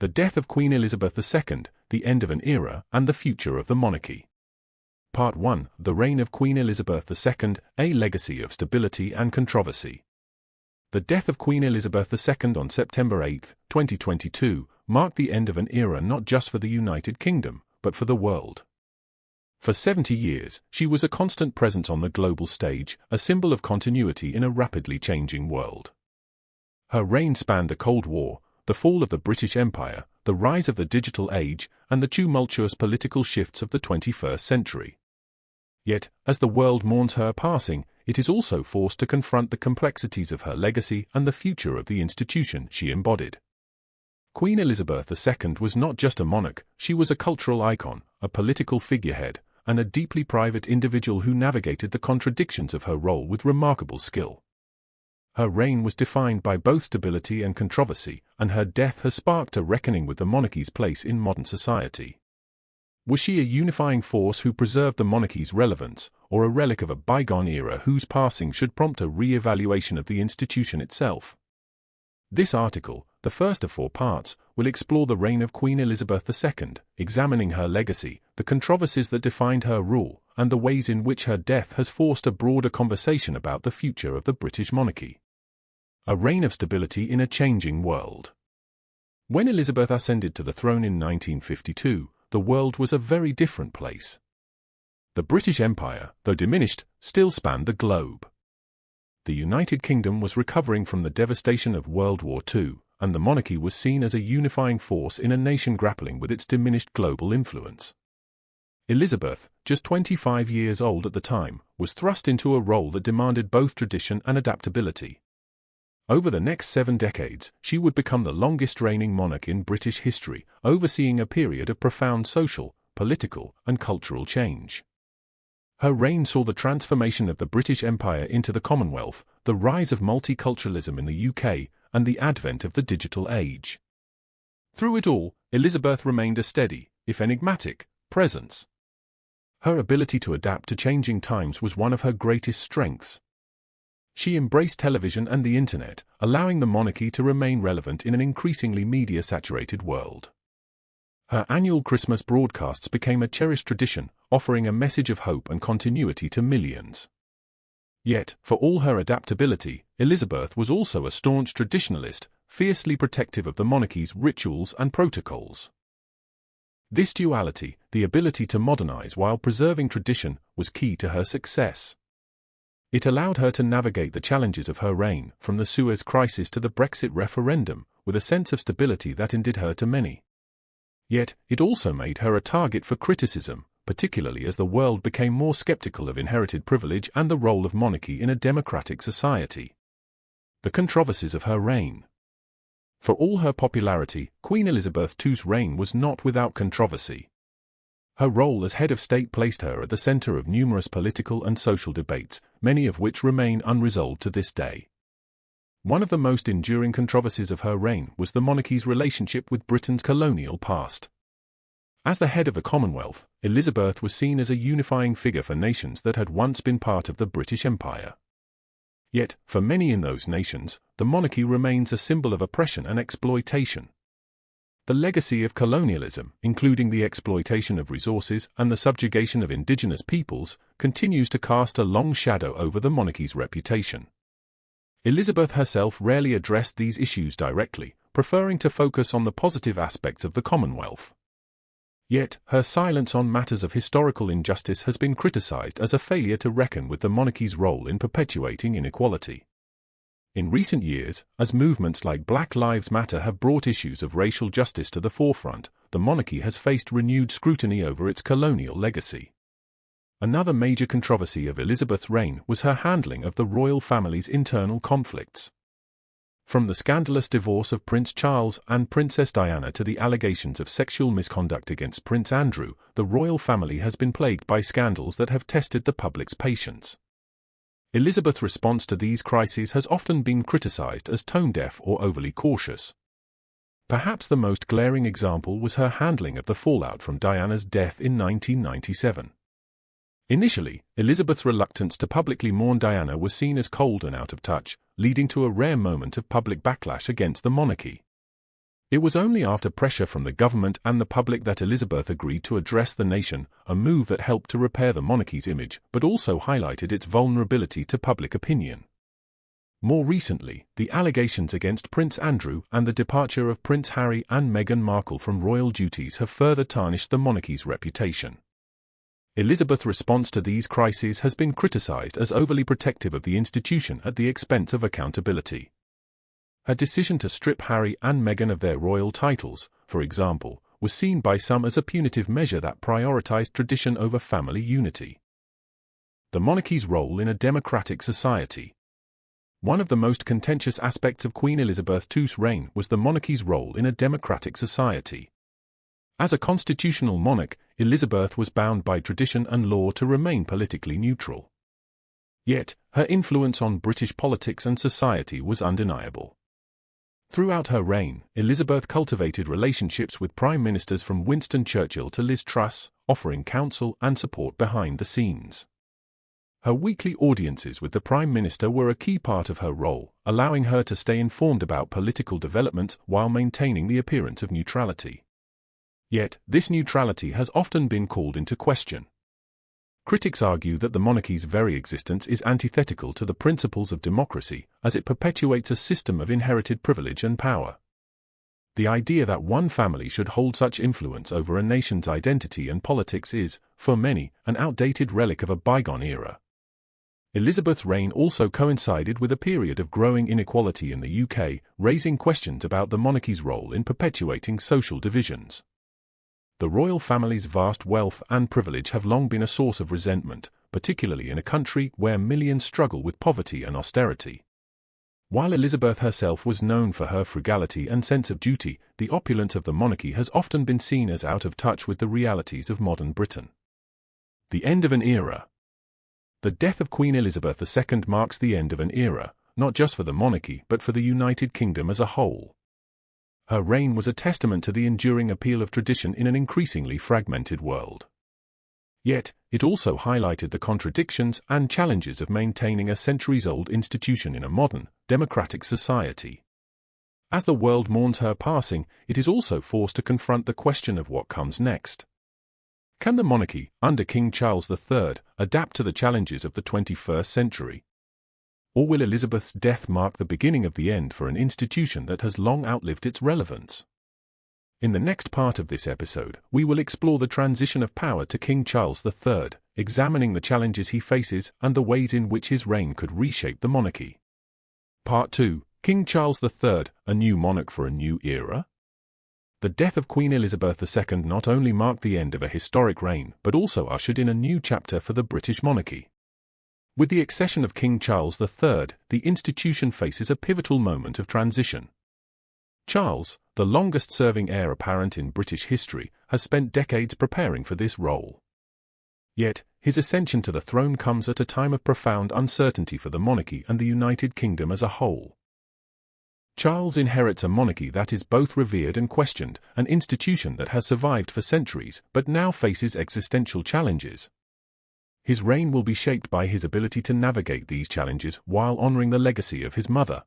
The death of Queen Elizabeth II, the end of an era, and the future of the monarchy. Part 1. The reign of Queen Elizabeth II, a legacy of stability and controversy. The death of Queen Elizabeth II on September 8, 2022, marked the end of an era not just for the United Kingdom, but for the world. For 70 years, she was a constant presence on the global stage, a symbol of continuity in a rapidly changing world. Her reign spanned the Cold War, the fall of the British Empire, the rise of the digital age, and the tumultuous political shifts of the 21st century. Yet, as the world mourns her passing, it is also forced to confront the complexities of her legacy and the future of the institution she embodied. Queen Elizabeth II was not just a monarch, she was a cultural icon, a political figurehead, and a deeply private individual who navigated the contradictions of her role with remarkable skill. Her reign was defined by both stability and controversy, and her death has sparked a reckoning with the monarchy's place in modern society. Was she a unifying force who preserved the monarchy's relevance, or a relic of a bygone era whose passing should prompt a re-evaluation of the institution itself? This article, the first of 4 parts, will explore the reign of Queen Elizabeth II, examining her legacy, the controversies that defined her rule, and the ways in which her death has forced a broader conversation about the future of the British monarchy. A reign of stability in a changing world. When Elizabeth ascended to the throne in 1952, the world was a very different place. The British Empire, though diminished, still spanned the globe. The United Kingdom was recovering from the devastation of World War II, and the monarchy was seen as a unifying force in a nation grappling with its diminished global influence. Elizabeth, just 25 years old at the time, was thrust into a role that demanded both tradition and adaptability. Over the next 7 decades, she would become the longest-reigning monarch in British history, overseeing a period of profound social, political, and cultural change. Her reign saw the transformation of the British Empire into the Commonwealth, the rise of multiculturalism in the UK, and the advent of the digital age. Through it all, Elizabeth remained a steady, if enigmatic, presence. Her ability to adapt to changing times was one of her greatest strengths. She embraced television and the internet, allowing the monarchy to remain relevant in an increasingly media-saturated world. Her annual Christmas broadcasts became a cherished tradition, offering a message of hope and continuity to millions. Yet, for all her adaptability, Elizabeth was also a staunch traditionalist, fiercely protective of the monarchy's rituals and protocols. This duality, the ability to modernize while preserving tradition, was key to her success. It allowed her to navigate the challenges of her reign, from the Suez Crisis to the Brexit referendum, with a sense of stability that endeared her to many. Yet, it also made her a target for criticism, particularly as the world became more skeptical of inherited privilege and the role of monarchy in a democratic society. The controversies of her reign. For all her popularity, Queen Elizabeth II's reign was not without controversy. Her role as head of state placed her at the center of numerous political and social debates, many of which remain unresolved to this day. One of the most enduring controversies of her reign was the monarchy's relationship with Britain's colonial past. As the head of the Commonwealth, Elizabeth was seen as a unifying figure for nations that had once been part of the British Empire. Yet, for many in those nations, the monarchy remains a symbol of oppression and exploitation. The legacy of colonialism, including the exploitation of resources and the subjugation of indigenous peoples, continues to cast a long shadow over the monarchy's reputation. Elizabeth herself rarely addressed these issues directly, preferring to focus on the positive aspects of the Commonwealth. Yet, her silence on matters of historical injustice has been criticized as a failure to reckon with the monarchy's role in perpetuating inequality. In recent years, as movements like Black Lives Matter have brought issues of racial justice to the forefront, the monarchy has faced renewed scrutiny over its colonial legacy. Another major controversy of Elizabeth's reign was her handling of the royal family's internal conflicts. From the scandalous divorce of Prince Charles and Princess Diana to the allegations of sexual misconduct against Prince Andrew, the royal family has been plagued by scandals that have tested the public's patience. Elizabeth's response to these crises has often been criticized as tone-deaf or overly cautious. Perhaps the most glaring example was her handling of the fallout from Diana's death in 1997. Initially, Elizabeth's reluctance to publicly mourn Diana was seen as cold and out of touch, leading to a rare moment of public backlash against the monarchy. It was only after pressure from the government and the public that Elizabeth agreed to address the nation, a move that helped to repair the monarchy's image but also highlighted its vulnerability to public opinion. More recently, the allegations against Prince Andrew and the departure of Prince Harry and Meghan Markle from royal duties have further tarnished the monarchy's reputation. Elizabeth's response to these crises has been criticized as overly protective of the institution at the expense of accountability. Her decision to strip Harry and Meghan of their royal titles, for example, was seen by some as a punitive measure that prioritized tradition over family unity. The monarchy's role in a democratic society. One of the most contentious aspects of Queen Elizabeth II's reign was the monarchy's role in a democratic society. As a constitutional monarch, Elizabeth was bound by tradition and law to remain politically neutral. Yet, her influence on British politics and society was undeniable. Throughout her reign, Elizabeth cultivated relationships with prime ministers from Winston Churchill to Liz Truss, offering counsel and support behind the scenes. Her weekly audiences with the Prime Minister were a key part of her role, allowing her to stay informed about political developments while maintaining the appearance of neutrality. Yet, this neutrality has often been called into question. Critics argue that the monarchy's very existence is antithetical to the principles of democracy, as it perpetuates a system of inherited privilege and power. The idea that one family should hold such influence over a nation's identity and politics is, for many, an outdated relic of a bygone era. Elizabeth's reign also coincided with a period of growing inequality in the UK, raising questions about the monarchy's role in perpetuating social divisions. The royal family's vast wealth and privilege have long been a source of resentment, particularly in a country where millions struggle with poverty and austerity. While Elizabeth herself was known for her frugality and sense of duty, the opulence of the monarchy has often been seen as out of touch with the realities of modern Britain. The end of an era. The death of Queen Elizabeth II marks the end of an era, not just for the monarchy but for the United Kingdom as a whole. Her reign was a testament to the enduring appeal of tradition in an increasingly fragmented world. Yet, it also highlighted the contradictions and challenges of maintaining a centuries-old institution in a modern, democratic society. As the world mourns her passing, it is also forced to confront the question of what comes next. Can the monarchy, under King Charles III, adapt to the challenges of the 21st century? Or will Elizabeth's death mark the beginning of the end for an institution that has long outlived its relevance? In the next part of this episode, we will explore the transition of power to King Charles III, examining the challenges he faces and the ways in which his reign could reshape the monarchy. Part 2, King Charles III, a new monarch for a new era? The death of Queen Elizabeth II not only marked the end of a historic reign but also ushered in a new chapter for the British monarchy. With the accession of King Charles III, the institution faces a pivotal moment of transition. Charles, the longest-serving heir apparent in British history, has spent decades preparing for this role. Yet, his ascension to the throne comes at a time of profound uncertainty for the monarchy and the United Kingdom as a whole. Charles inherits a monarchy that is both revered and questioned, an institution that has survived for centuries but now faces existential challenges. His reign will be shaped by his ability to navigate these challenges while honoring the legacy of his mother.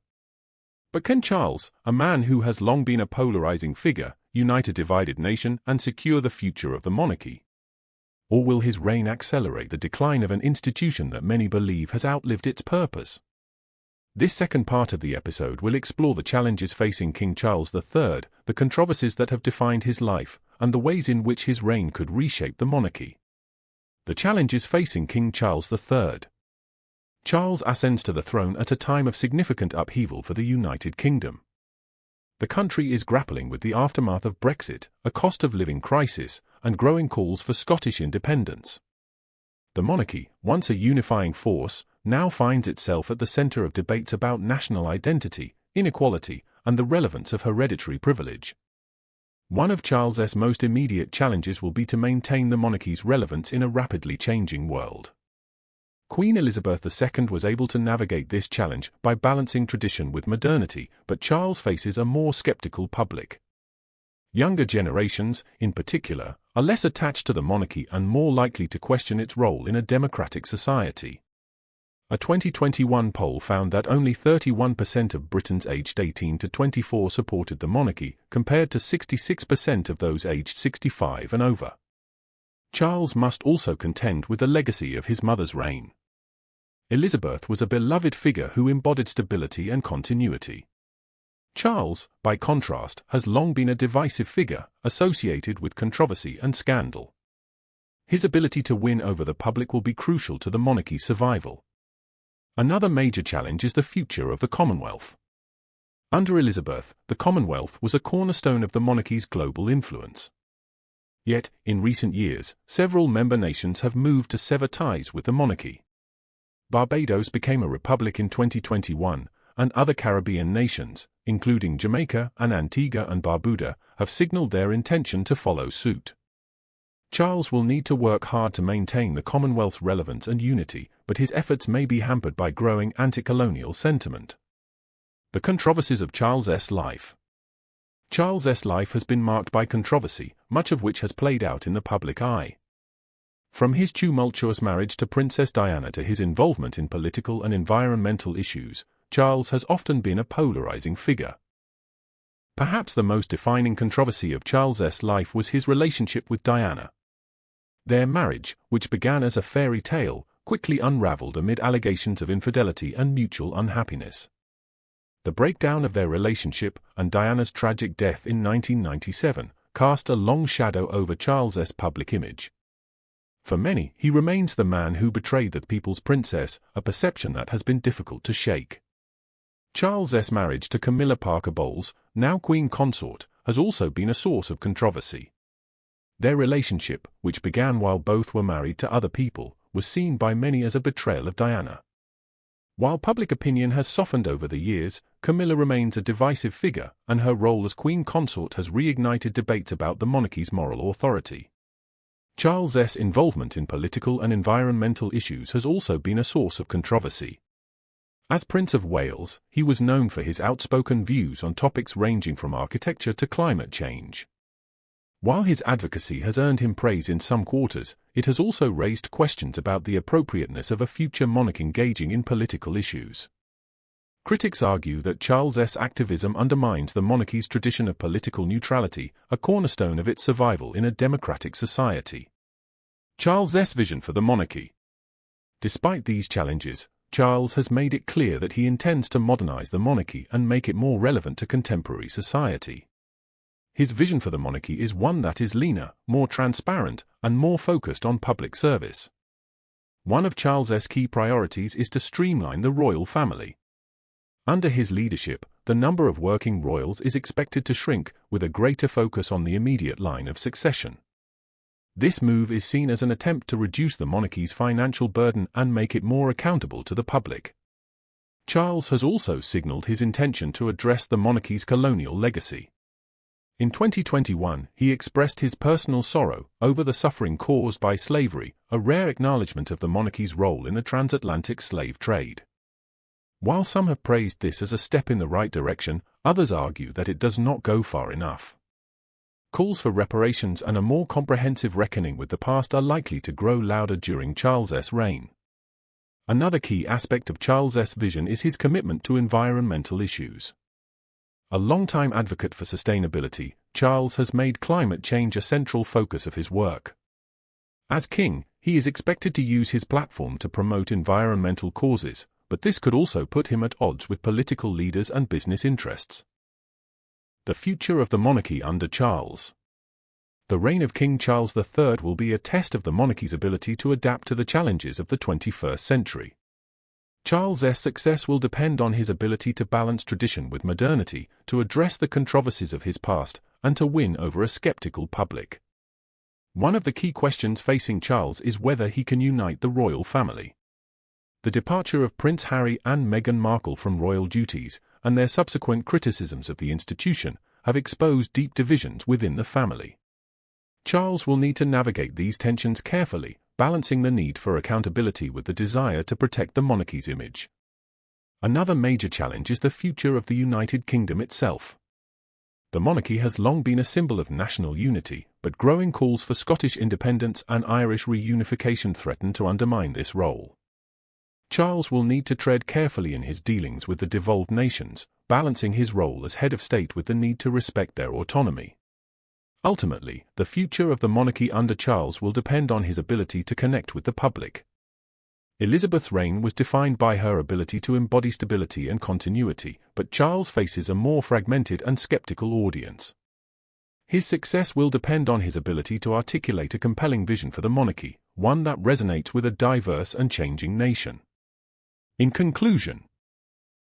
But can Charles, a man who has long been a polarizing figure, unite a divided nation and secure the future of the monarchy? Or will his reign accelerate the decline of an institution that many believe has outlived its purpose? This second part of the episode will explore the challenges facing King Charles III, the controversies that have defined his life, and the ways in which his reign could reshape the monarchy. The challenges facing King Charles III. Charles ascends to the throne at a time of significant upheaval for the United Kingdom. The country is grappling with the aftermath of Brexit, a cost-of-living crisis, and growing calls for Scottish independence. The monarchy, once a unifying force, now finds itself at the centre of debates about national identity, inequality, and the relevance of hereditary privilege. One of Charles's most immediate challenges will be to maintain the monarchy's relevance in a rapidly changing world. Queen Elizabeth II was able to navigate this challenge by balancing tradition with modernity, but Charles faces a more skeptical public. Younger generations, in particular, are less attached to the monarchy and more likely to question its role in a democratic society. A 2021 poll found that only 31% of Britons aged 18 to 24 supported the monarchy, compared to 66% of those aged 65 and over. Charles must also contend with the legacy of his mother's reign. Elizabeth was a beloved figure who embodied stability and continuity. Charles, by contrast, has long been a divisive figure, associated with controversy and scandal. His ability to win over the public will be crucial to the monarchy's survival. Another major challenge is the future of the Commonwealth. Under Elizabeth, the Commonwealth was a cornerstone of the monarchy's global influence. Yet, in recent years, several member nations have moved to sever ties with the monarchy. Barbados became a republic in 2021, and other Caribbean nations, including Jamaica and Antigua and Barbuda, have signaled their intention to follow suit. Charles will need to work hard to maintain the Commonwealth's relevance and unity, but his efforts may be hampered by growing anti-colonial sentiment. The controversies of Charles's life. Charles's life has been marked by controversy, much of which has played out in the public eye. From his tumultuous marriage to Princess Diana to his involvement in political and environmental issues, Charles has often been a polarizing figure. Perhaps the most defining controversy of Charles's life was his relationship with Diana. Their marriage, which began as a fairy tale, quickly unraveled amid allegations of infidelity and mutual unhappiness. The breakdown of their relationship and Diana's tragic death in 1997 cast a long shadow over Charles's public image. For many, he remains the man who betrayed the people's princess, a perception that has been difficult to shake. Charles's marriage to Camilla Parker Bowles, now Queen Consort, has also been a source of controversy. Their relationship, which began while both were married to other people, was seen by many as a betrayal of Diana. While public opinion has softened over the years, Camilla remains a divisive figure, and her role as Queen Consort has reignited debates about the monarchy's moral authority. Charles's involvement in political and environmental issues has also been a source of controversy. As Prince of Wales, he was known for his outspoken views on topics ranging from architecture to climate change. While his advocacy has earned him praise in some quarters, it has also raised questions about the appropriateness of a future monarch engaging in political issues. Critics argue that Charles's activism undermines the monarchy's tradition of political neutrality, a cornerstone of its survival in a democratic society. Charles's vision for the monarchy. Despite these challenges, Charles has made it clear that he intends to modernize the monarchy and make it more relevant to contemporary society. His vision for the monarchy is one that is leaner, more transparent, and more focused on public service. One of Charles's key priorities is to streamline the royal family. Under his leadership, the number of working royals is expected to shrink, with a greater focus on the immediate line of succession. This move is seen as an attempt to reduce the monarchy's financial burden and make it more accountable to the public. Charles has also signaled his intention to address the monarchy's colonial legacy. In 2021, he expressed his personal sorrow over the suffering caused by slavery, a rare acknowledgement of the monarchy's role in the transatlantic slave trade. While some have praised this as a step in the right direction, others argue that it does not go far enough. Calls for reparations and a more comprehensive reckoning with the past are likely to grow louder during Charles's reign. Another key aspect of Charles's vision is his commitment to environmental issues. A longtime advocate for sustainability, Charles has made climate change a central focus of his work. As king, he is expected to use his platform to promote environmental causes, but this could also put him at odds with political leaders and business interests. The future of the monarchy under Charles. The reign of King Charles III will be a test of the monarchy's ability to adapt to the challenges of the 21st century. Charles's success will depend on his ability to balance tradition with modernity, to address the controversies of his past, and to win over a skeptical public. One of the key questions facing Charles is whether he can unite the royal family. The departure of Prince Harry and Meghan Markle from royal duties, and their subsequent criticisms of the institution, have exposed deep divisions within the family. Charles will need to navigate these tensions carefully, balancing the need for accountability with the desire to protect the monarchy's image. Another major challenge is the future of the United Kingdom itself. The monarchy has long been a symbol of national unity, but growing calls for Scottish independence and Irish reunification threaten to undermine this role. Charles will need to tread carefully in his dealings with the devolved nations, balancing his role as head of state with the need to respect their autonomy. Ultimately, the future of the monarchy under Charles will depend on his ability to connect with the public. Elizabeth's reign was defined by her ability to embody stability and continuity, but Charles faces a more fragmented and skeptical audience. His success will depend on his ability to articulate a compelling vision for the monarchy, one that resonates with a diverse and changing nation. In conclusion,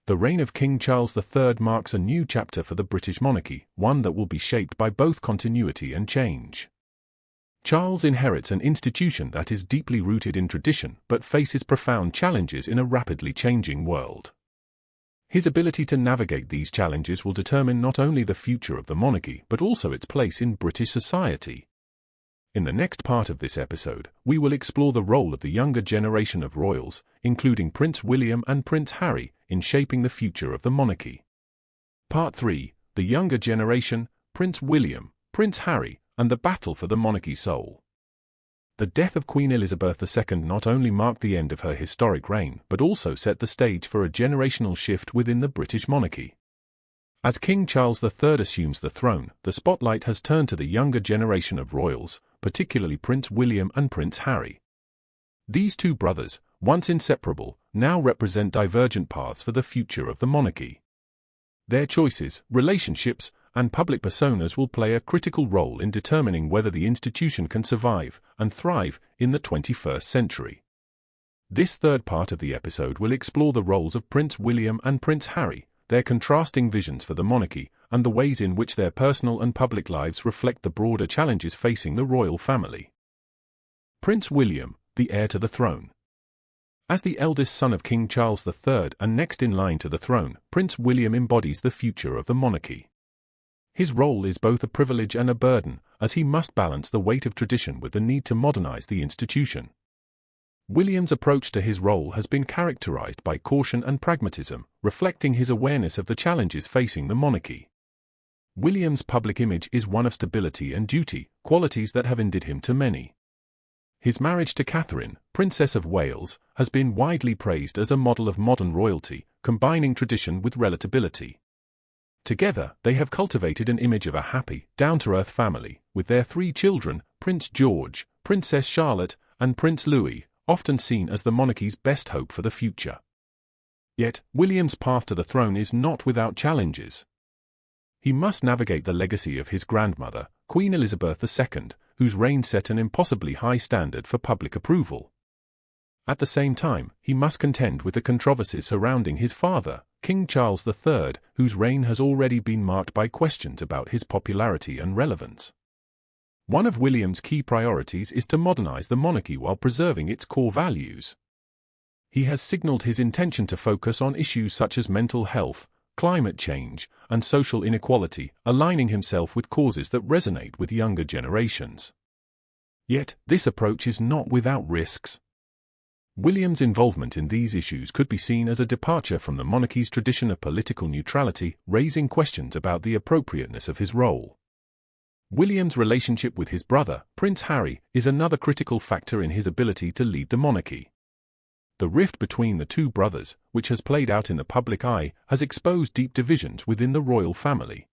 the reign of King Charles III marks a new chapter for the British monarchy, one that will be shaped by both continuity and change. Charles inherits an institution that is deeply rooted in tradition but faces profound challenges in a rapidly changing world. His ability to navigate these challenges will determine not only the future of the monarchy but also its place in British society. In the next part of this episode, we will explore the role of the younger generation of royals, including Prince William and Prince Harry, in shaping the future of the monarchy. Part 3: The Younger Generation, Prince William, Prince Harry, and the Battle for the Monarchy's Soul. The death of Queen Elizabeth II not only marked the end of her historic reign but also set the stage for a generational shift within the British monarchy. As King Charles III assumes the throne, the spotlight has turned to the younger generation of royals, particularly Prince William and Prince Harry. These two brothers, once inseparable, now represent divergent paths for the future of the monarchy. Their choices, relationships, and public personas will play a critical role in determining whether the institution can survive and thrive in the 21st century. This third part of the episode will explore the roles of Prince William and Prince Harry, their contrasting visions for the monarchy, and the ways in which their personal and public lives reflect the broader challenges facing the royal family. Prince William, the heir to the throne. As the eldest son of King Charles III and next in line to the throne, Prince William embodies the future of the monarchy. His role is both a privilege and a burden, as he must balance the weight of tradition with the need to modernize the institution. William's approach to his role has been characterized by caution and pragmatism, reflecting his awareness of the challenges facing the monarchy. William's public image is one of stability and duty, qualities that have endeared him to many. His marriage to Catherine, Princess of Wales, has been widely praised as a model of modern royalty, combining tradition with relatability. Together, they have cultivated an image of a happy, down-to-earth family, with their 3 children, Prince George, Princess Charlotte, and Prince Louis, often seen as the monarchy's best hope for the future. Yet, William's path to the throne is not without challenges. He must navigate the legacy of his grandmother, Queen Elizabeth II, whose reign set an impossibly high standard for public approval. At the same time, he must contend with the controversies surrounding his father, King Charles III, whose reign has already been marked by questions about his popularity and relevance. One of William's key priorities is to modernize the monarchy while preserving its core values. He has signaled his intention to focus on issues such as mental health, climate change, and social inequality, aligning himself with causes that resonate with younger generations. Yet, this approach is not without risks. William's involvement in these issues could be seen as a departure from the monarchy's tradition of political neutrality, raising questions about the appropriateness of his role. William's relationship with his brother, Prince Harry, is another critical factor in his ability to lead the monarchy. The rift between the two brothers, which has played out in the public eye, has exposed deep divisions within the royal family.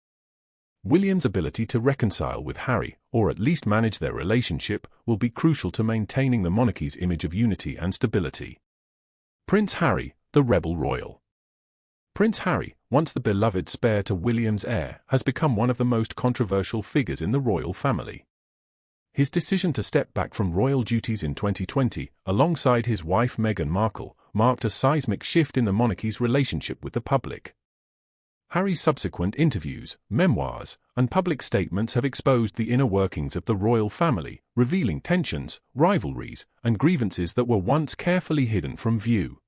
William's ability to reconcile with Harry, or at least manage their relationship, will be crucial to maintaining the monarchy's image of unity and stability. Prince Harry, the rebel royal. Prince Harry, once the beloved spare to William's heir, has become one of the most controversial figures in the royal family. His decision to step back from royal duties in 2020, alongside his wife Meghan Markle, marked a seismic shift in the monarchy's relationship with the public. Harry's subsequent interviews, memoirs, and public statements have exposed the inner workings of the royal family, revealing tensions, rivalries, and grievances that were once carefully hidden from view.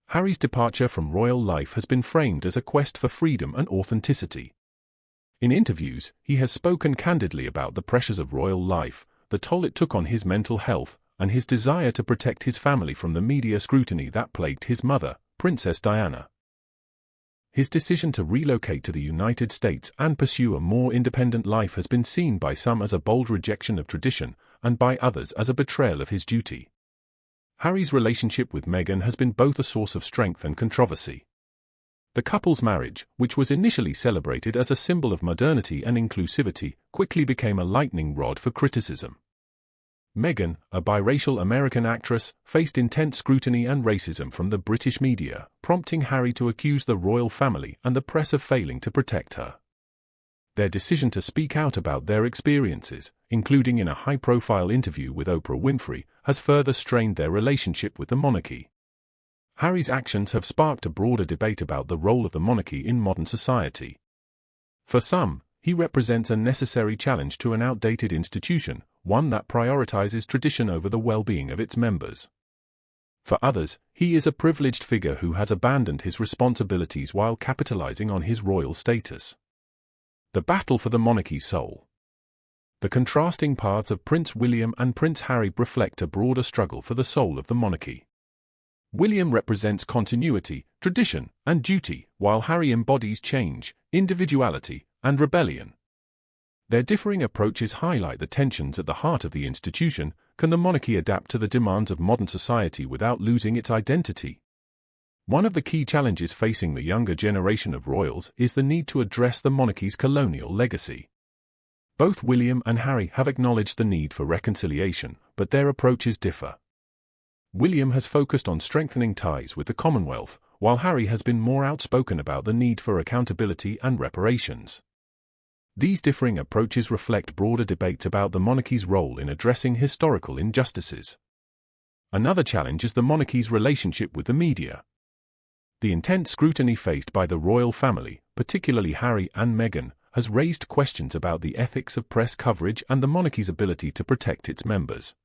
Harry's departure from royal life has been framed as a quest for freedom and authenticity. In interviews, he has spoken candidly about the pressures of royal life, the toll it took on his mental health, and his desire to protect his family from the media scrutiny that plagued his mother, Princess Diana. His decision to relocate to the United States and pursue a more independent life has been seen by some as a bold rejection of tradition, and by others as a betrayal of his duty. Harry's relationship with Meghan has been both a source of strength and controversy. The couple's marriage, which was initially celebrated as a symbol of modernity and inclusivity, quickly became a lightning rod for criticism. Meghan, a biracial American actress, faced intense scrutiny and racism from the British media, prompting Harry to accuse the royal family and the press of failing to protect her. Their decision to speak out about their experiences, including in a high-profile interview with Oprah Winfrey, has further strained their relationship with the monarchy. Harry's actions have sparked a broader debate about the role of the monarchy in modern society. For some, he represents a necessary challenge to an outdated institution, one that prioritizes tradition over the well-being of its members. For others, he is a privileged figure who has abandoned his responsibilities while capitalizing on his royal status. The battle for the monarchy's soul. The contrasting paths of Prince William and Prince Harry reflect a broader struggle for the soul of the monarchy. William represents continuity, tradition, and duty, while Harry embodies change, individuality, and rebellion. Their differing approaches highlight the tensions at the heart of the institution. Can the monarchy adapt to the demands of modern society without losing its identity? One of the key challenges facing the younger generation of royals is the need to address the monarchy's colonial legacy. Both William and Harry have acknowledged the need for reconciliation, but their approaches differ. William has focused on strengthening ties with the Commonwealth, while Harry has been more outspoken about the need for accountability and reparations. These differing approaches reflect broader debates about the monarchy's role in addressing historical injustices. Another challenge is the monarchy's relationship with the media. The intense scrutiny faced by the royal family, particularly Harry and Meghan, has raised questions about the ethics of press coverage and the monarchy's ability to protect its members.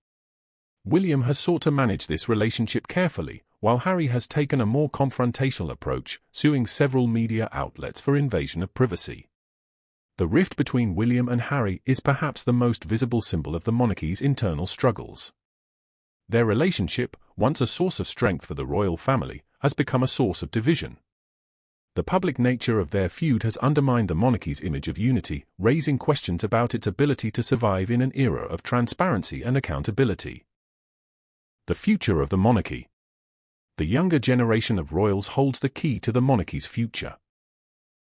William has sought to manage this relationship carefully, while Harry has taken a more confrontational approach, suing several media outlets for invasion of privacy. The rift between William and Harry is perhaps the most visible symbol of the monarchy's internal struggles. Their relationship, once a source of strength for the royal family, has become a source of division. The public nature of their feud has undermined the monarchy's image of unity, raising questions about its ability to survive in an era of transparency and accountability. The future of the monarchy. The younger generation of royals holds the key to the monarchy's future.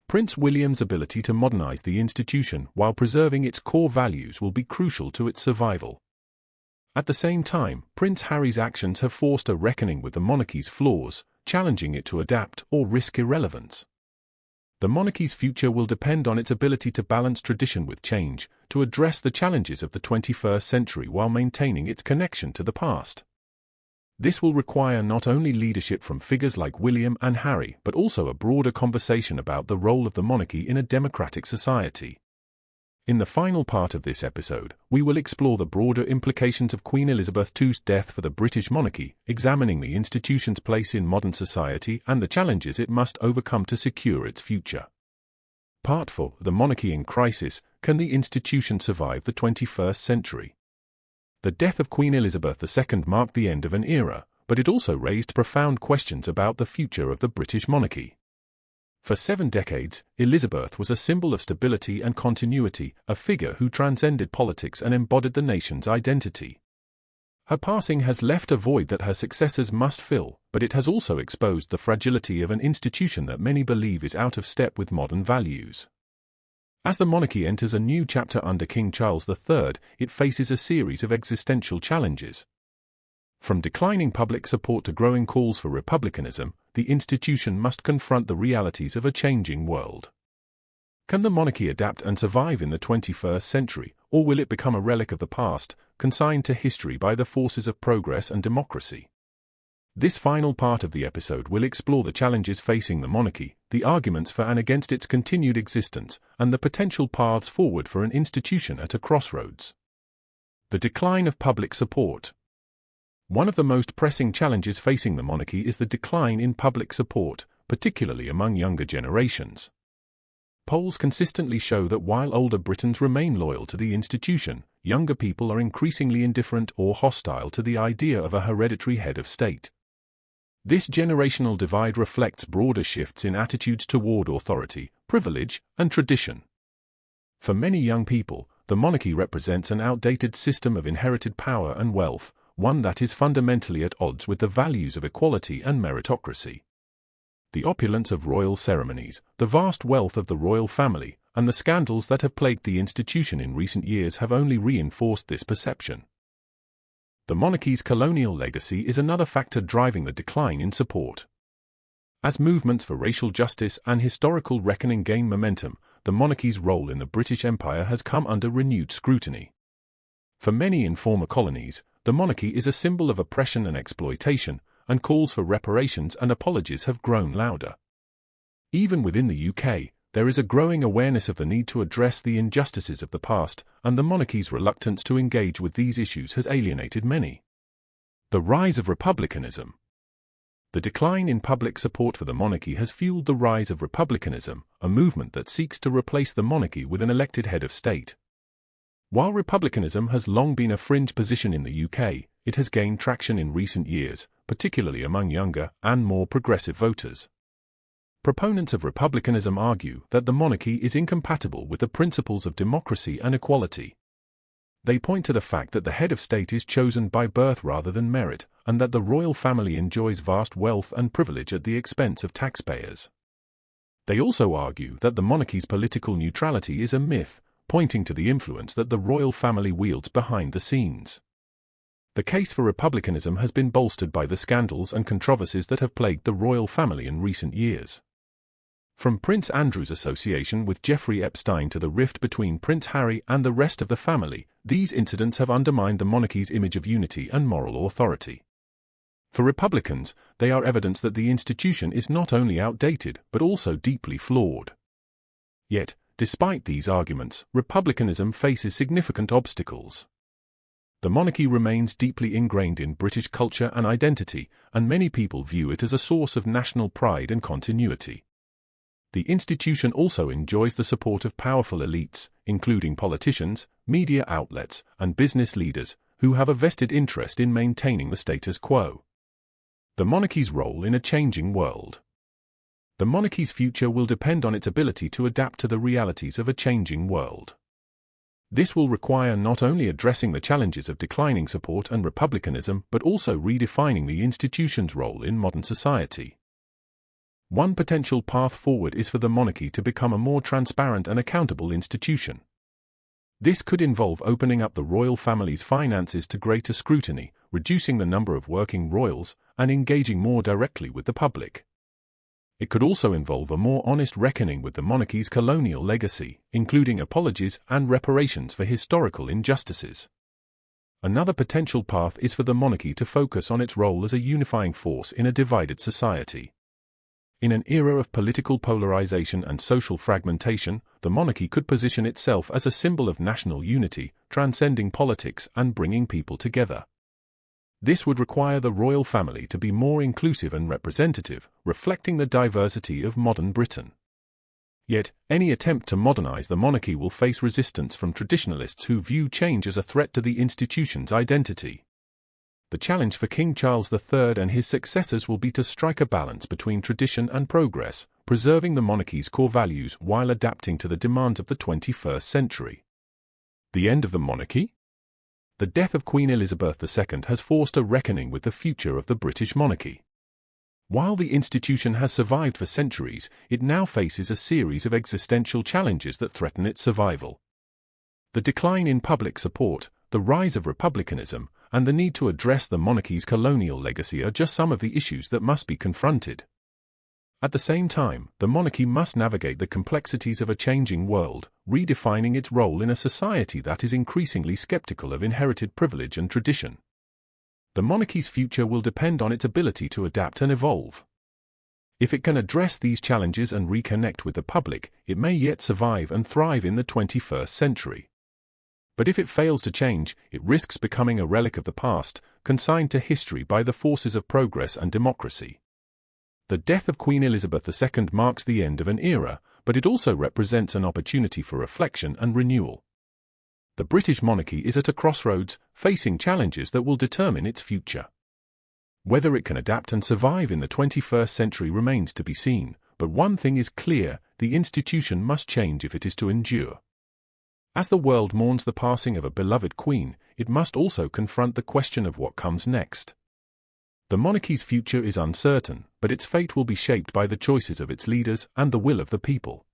Prince William's ability to modernize the institution while preserving its core values will be crucial to its survival. At the same time, Prince Harry's actions have forced a reckoning with the monarchy's flaws, challenging it to adapt or risk irrelevance. The monarchy's future will depend on its ability to balance tradition with change, to address the challenges of the 21st century while maintaining its connection to the past. This will require not only leadership from figures like William and Harry, but also a broader conversation about the role of the monarchy in a democratic society. In the final part of this episode, we will explore the broader implications of Queen Elizabeth II's death for the British monarchy, examining the institution's place in modern society and the challenges it must overcome to secure its future. Part 4: The Monarchy in Crisis. Can the institution survive the 21st century? The death of Queen Elizabeth II marked the end of an era, but it also raised profound questions about the future of the British monarchy. For 7 decades, Elizabeth was a symbol of stability and continuity, a figure who transcended politics and embodied the nation's identity. Her passing has left a void that her successors must fill, but it has also exposed the fragility of an institution that many believe is out of step with modern values. As the monarchy enters a new chapter under King Charles III, it faces a series of existential challenges. From declining public support to growing calls for republicanism, the institution must confront the realities of a changing world. Can the monarchy adapt and survive in the 21st century, or will it become a relic of the past, consigned to history by the forces of progress and democracy? This final part of the episode will explore the challenges facing the monarchy, the arguments for and against its continued existence, and the potential paths forward for an institution at a crossroads. The decline of public support. One of the most pressing challenges facing the monarchy is the decline in public support, particularly among younger generations. Polls consistently show that while older Britons remain loyal to the institution, younger people are increasingly indifferent or hostile to the idea of a hereditary head of state. This generational divide reflects broader shifts in attitudes toward authority, privilege, and tradition. For many young people, the monarchy represents an outdated system of inherited power and wealth, one that is fundamentally at odds with the values of equality and meritocracy. The opulence of royal ceremonies, the vast wealth of the royal family, and the scandals that have plagued the institution in recent years have only reinforced this perception. The monarchy's colonial legacy is another factor driving the decline in support. As movements for racial justice and historical reckoning gain momentum, the monarchy's role in the British Empire has come under renewed scrutiny. For many in former colonies, the monarchy is a symbol of oppression and exploitation, and calls for reparations and apologies have grown louder. Even within the UK, there is a growing awareness of the need to address the injustices of the past, and the monarchy's reluctance to engage with these issues has alienated many. The rise of republicanism. The decline in public support for the monarchy has fueled the rise of republicanism, a movement that seeks to replace the monarchy with an elected head of state. While republicanism has long been a fringe position in the UK, it has gained traction in recent years, particularly among younger and more progressive voters. Proponents of republicanism argue that the monarchy is incompatible with the principles of democracy and equality. They point to the fact that the head of state is chosen by birth rather than merit, and that the royal family enjoys vast wealth and privilege at the expense of taxpayers. They also argue that the monarchy's political neutrality is a myth, pointing to the influence that the royal family wields behind the scenes. The case for republicanism has been bolstered by the scandals and controversies that have plagued the royal family in recent years. From Prince Andrew's association with Jeffrey Epstein to the rift between Prince Harry and the rest of the family, these incidents have undermined the monarchy's image of unity and moral authority. For Republicans, they are evidence that the institution is not only outdated but also deeply flawed. Yet, despite these arguments, republicanism faces significant obstacles. The monarchy remains deeply ingrained in British culture and identity, and many people view it as a source of national pride and continuity. The institution also enjoys the support of powerful elites, including politicians, media outlets, and business leaders, who have a vested interest in maintaining the status quo. The monarchy's role in a changing world. The monarchy's future will depend on its ability to adapt to the realities of a changing world. This will require not only addressing the challenges of declining support and republicanism but also redefining the institution's role in modern society. One potential path forward is for the monarchy to become a more transparent and accountable institution. This could involve opening up the royal family's finances to greater scrutiny, reducing the number of working royals, and engaging more directly with the public. It could also involve a more honest reckoning with the monarchy's colonial legacy, including apologies and reparations for historical injustices. Another potential path is for the monarchy to focus on its role as a unifying force in a divided society. In an era of political polarization and social fragmentation, the monarchy could position itself as a symbol of national unity, transcending politics and bringing people together. This would require the royal family to be more inclusive and representative, reflecting the diversity of modern Britain. Yet, any attempt to modernize the monarchy will face resistance from traditionalists who view change as a threat to the institution's identity. The challenge for King Charles III and his successors will be to strike a balance between tradition and progress, preserving the monarchy's core values while adapting to the demands of the 21st century. The end of the monarchy? The death of Queen Elizabeth II has forced a reckoning with the future of the British monarchy. While the institution has survived for centuries, it now faces a series of existential challenges that threaten its survival. The decline in public support, the rise of republicanism, and the need to address the monarchy's colonial legacy are just some of the issues that must be confronted. At the same time, the monarchy must navigate the complexities of a changing world, redefining its role in a society that is increasingly skeptical of inherited privilege and tradition. The monarchy's future will depend on its ability to adapt and evolve. If it can address these challenges and reconnect with the public, it may yet survive and thrive in the 21st century. But if it fails to change, it risks becoming a relic of the past, consigned to history by the forces of progress and democracy. The death of Queen Elizabeth II marks the end of an era, but it also represents an opportunity for reflection and renewal. The British monarchy is at a crossroads, facing challenges that will determine its future. Whether it can adapt and survive in the 21st century remains to be seen, but one thing is clear: the institution must change if it is to endure. As the world mourns the passing of a beloved queen, it must also confront the question of what comes next. The monarchy's future is uncertain, but its fate will be shaped by the choices of its leaders and the will of the people.